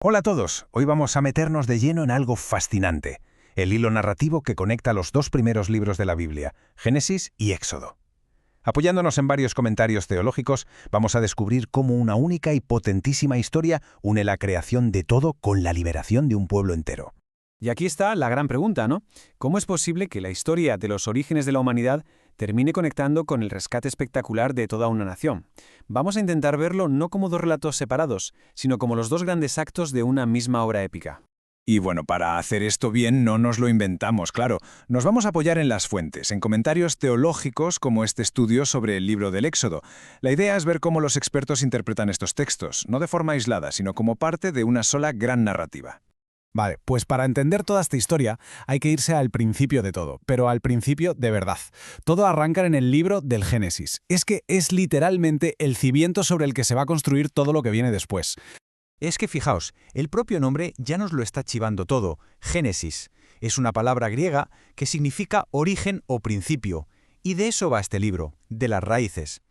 Hola a todos, hoy vamos a meternos de lleno en algo fascinante, el hilo narrativo que conecta los dos primeros libros de la Biblia, Génesis y Éxodo. Apoyándonos en varios comentarios teológicos, vamos a descubrir cómo una única y potentísima historia une la creación de todo con la liberación de un pueblo entero. Y aquí está la gran pregunta, ¿no? ¿Cómo es posible que la historia de los orígenes de la humanidad termine conectando con el rescate espectacular de toda una nación? Vamos a intentar verlo no como dos relatos separados, sino como los dos grandes actos de una misma obra épica. Y bueno, para hacer esto bien no nos lo inventamos, claro. Nos vamos a apoyar en las fuentes, en comentarios teológicos como este estudio sobre el libro del Éxodo. La idea es ver cómo los expertos interpretan estos textos, no de forma aislada, sino como parte de una sola gran narrativa. Vale, pues para entender toda esta historia hay que irse al principio de todo, pero al principio de verdad. Todo arranca en el libro del Génesis. Es que es literalmente el cimiento sobre el que se va a construir todo lo que viene después. Es que fijaos, el propio nombre ya nos lo está chivando todo. Génesis es una palabra griega que significa origen o principio, y de eso va este libro, de las raíces.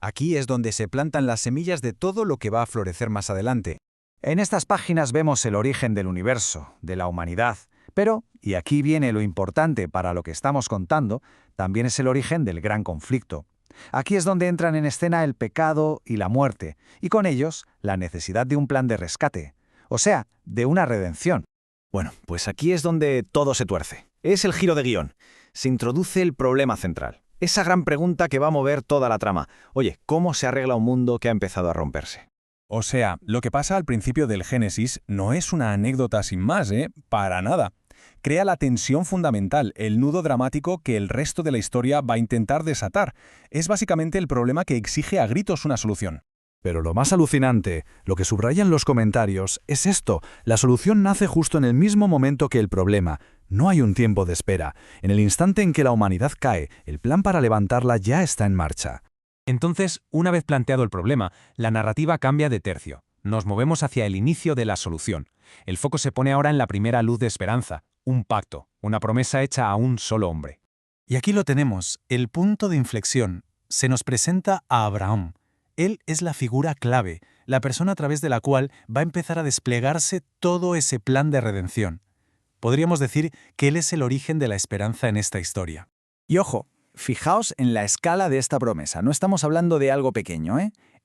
Aquí es donde se plantan las semillas de todo lo que va a florecer más adelante. En estas páginas vemos el origen del universo, de la humanidad, pero, y aquí viene lo importante para lo que estamos contando, también es el origen del gran conflicto. Aquí es donde entran en escena el pecado y la muerte, y con ellos la necesidad de un plan de rescate, o sea, de una redención. Bueno, pues aquí es donde todo se tuerce. Es el giro de guión. Se introduce el problema central. Esa gran pregunta que va a mover toda la trama. Oye, ¿cómo se arregla un mundo que ha empezado a romperse? O sea, lo que pasa al principio del Génesis no es una anécdota sin más, Para nada. Crea la tensión fundamental, el nudo dramático que el resto de la historia va a intentar desatar. Es básicamente el problema que exige a gritos una solución. Pero lo más alucinante, lo que subrayan los comentarios, es esto. La solución nace justo en el mismo momento que el problema. No hay un tiempo de espera. En el instante en que la humanidad cae, el plan para levantarla ya está en marcha. Entonces, una vez planteado el problema, la narrativa cambia de tercio. Nos movemos hacia el inicio de la solución. El foco se pone ahora en la primera luz de esperanza, un pacto, una promesa hecha a un solo hombre. Y aquí lo tenemos, el punto de inflexión. Se nos presenta a Abraham. Él es la figura clave, la persona a través de la cual va a empezar a desplegarse todo ese plan de redención. Podríamos decir que él es el origen de la esperanza en esta historia. Y ojo, fijaos en la escala de esta promesa. No estamos hablando de algo pequeño,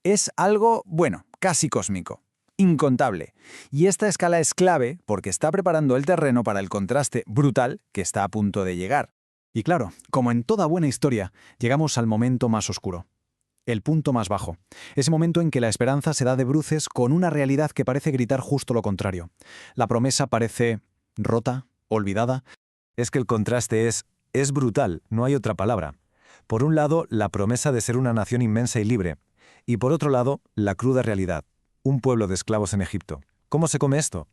Es algo, bueno, casi cósmico, incontable. Y esta escala es clave porque está preparando el terreno para el contraste brutal que está a punto de llegar. Y claro, como en toda buena historia, llegamos al momento más oscuro. El punto más bajo. Ese momento en que la esperanza se da de bruces con una realidad que parece gritar justo lo contrario. La promesa parece rota, olvidada. Es que el contraste es brutal, no hay otra palabra. Por un lado, la promesa de ser una nación inmensa y libre, y por otro lado, la cruda realidad, un pueblo de esclavos en Egipto. ¿Cómo se come esto?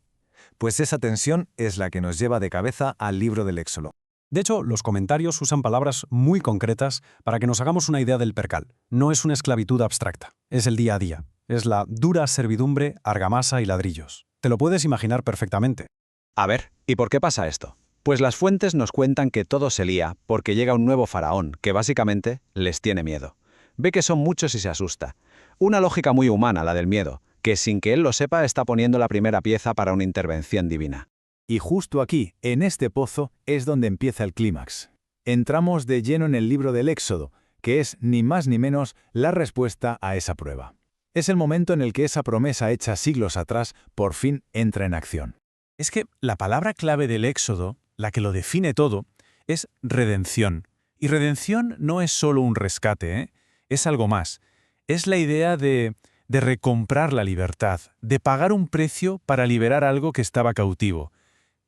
Pues esa tensión es la que nos lleva de cabeza al libro del Éxodo. De hecho, los comentarios usan palabras muy concretas para que nos hagamos una idea del percal. No es una esclavitud abstracta, es el día a día. Es la dura servidumbre, argamasa y ladrillos. Te lo puedes imaginar perfectamente. A ver, ¿y por qué pasa esto? Pues las fuentes nos cuentan que todo se lía porque llega un nuevo faraón que básicamente les tiene miedo. Ve que son muchos y se asusta. Una lógica muy humana, la del miedo, que sin que él lo sepa está poniendo la primera pieza para una intervención divina. Y justo aquí, en este pozo, es donde empieza el clímax. Entramos de lleno en el libro del Éxodo, que es ni más ni menos la respuesta a esa prueba. Es el momento en el que esa promesa hecha siglos atrás por fin entra en acción. Es que la palabra clave del Éxodo, la que lo define todo, es redención. Y redención no es solo un rescate, es algo más. Es la idea de recomprar la libertad, de pagar un precio para liberar algo que estaba cautivo.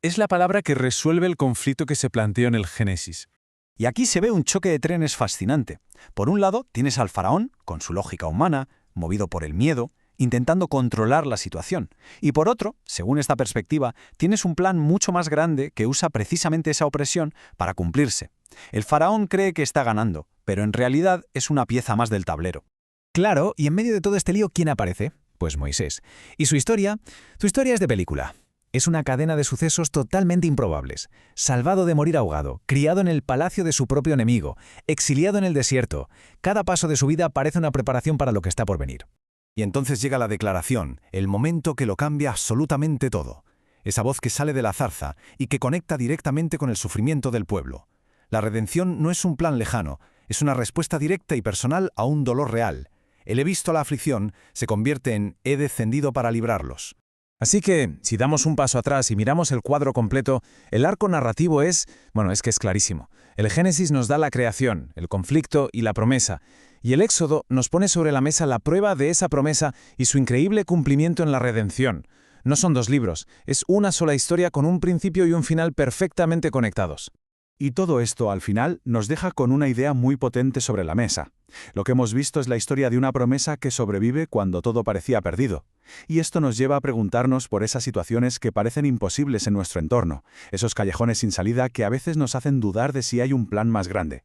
Es la palabra que resuelve el conflicto que se planteó en el Génesis. Y aquí se ve un choque de trenes fascinante. Por un lado, tienes al faraón, con su lógica humana, movido por el miedo, intentando controlar la situación. Y por otro, según esta perspectiva, tienes un plan mucho más grande que usa precisamente esa opresión para cumplirse. El faraón cree que está ganando, pero en realidad es una pieza más del tablero. Claro, y en medio de todo este lío, ¿quién aparece? Pues Moisés. Y su historia es de película. Es una cadena de sucesos totalmente improbables. Salvado de morir ahogado, criado en el palacio de su propio enemigo, exiliado en el desierto. Cada paso de su vida parece una preparación para lo que está por venir. Y entonces llega la declaración, el momento que lo cambia absolutamente todo. Esa voz que sale de la zarza y que conecta directamente con el sufrimiento del pueblo. La redención no es un plan lejano, es una respuesta directa y personal a un dolor real. El he visto la aflicción se convierte en he descendido para librarlos. Así que, si damos un paso atrás y miramos el cuadro completo, el arco narrativo es que es clarísimo. El Génesis nos da la creación, el conflicto y la promesa, y el Éxodo nos pone sobre la mesa la prueba de esa promesa y su increíble cumplimiento en la redención. No son dos libros, es una sola historia con un principio y un final perfectamente conectados. Y todo esto, al final, nos deja con una idea muy potente sobre la mesa. Lo que hemos visto es la historia de una promesa que sobrevive cuando todo parecía perdido. Y esto nos lleva a preguntarnos por esas situaciones que parecen imposibles en nuestro entorno, esos callejones sin salida que a veces nos hacen dudar de si hay un plan más grande.